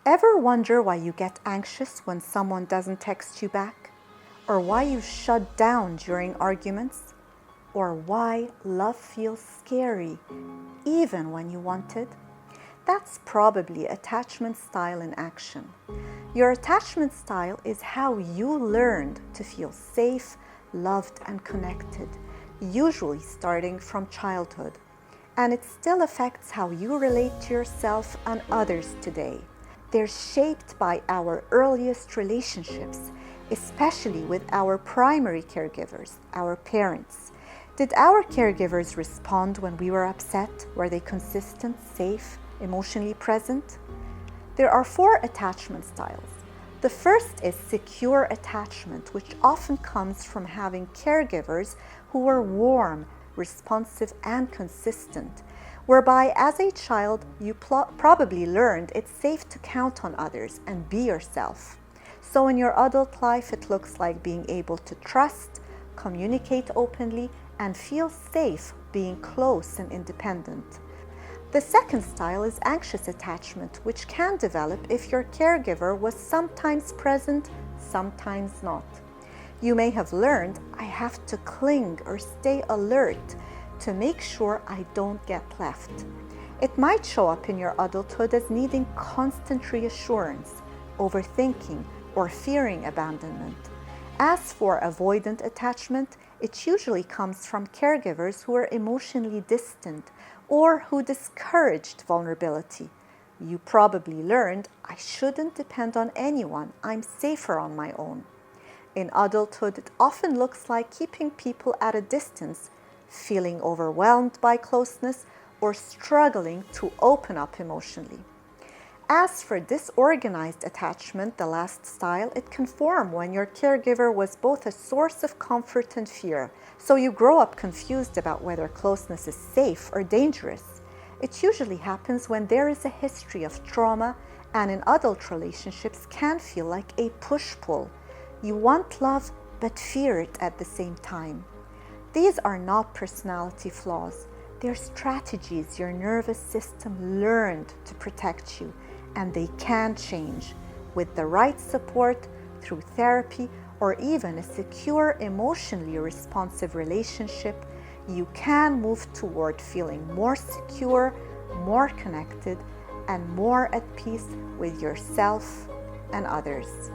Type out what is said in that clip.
Ever wonder why you get anxious when someone doesn't text you back? Or why you shut down during arguments? Or why love feels scary even when you want it? That's probably attachment style in action. Your attachment style is how you learned to feel safe, loved, and connected, usually starting from childhood. And it still affects how you relate to yourself and others today. They're shaped by our earliest relationships, especially with our primary caregivers, our parents. Did our caregivers respond when we were upset? Were they consistent, safe, emotionally present? There are 4 attachment styles. The first is secure attachment, which often comes from having caregivers who were warm, responsive, and consistent, whereby as a child you probably learned it's safe to count on others and be yourself. So in your adult life, it looks like being able to trust, communicate openly, and feel safe being close and independent. The second style is anxious attachment, which can develop if your caregiver was sometimes present, sometimes not. You may have learned, I have to cling or stay alert to make sure I don't get left. It might show up in your adulthood as needing constant reassurance, overthinking, or fearing abandonment. As for avoidant attachment, it usually comes from caregivers who are emotionally distant or who discouraged vulnerability. You probably learned, I shouldn't depend on anyone, I'm safer on my own. In adulthood, it often looks like keeping people at a distance, feeling overwhelmed by closeness, or struggling to open up emotionally. As for disorganized attachment, the last style, it can form when your caregiver was both a source of comfort and fear, so you grow up confused about whether closeness is safe or dangerous. It usually happens when there is a history of trauma, and in adult relationships can feel like a push-pull. You want love but fear it at the same time. These are not personality flaws. They're strategies your nervous system learned to protect you, and they can change. With the right support, through therapy, or even a secure, emotionally responsive relationship, you can move toward feeling more secure, more connected, and more at peace with yourself and others.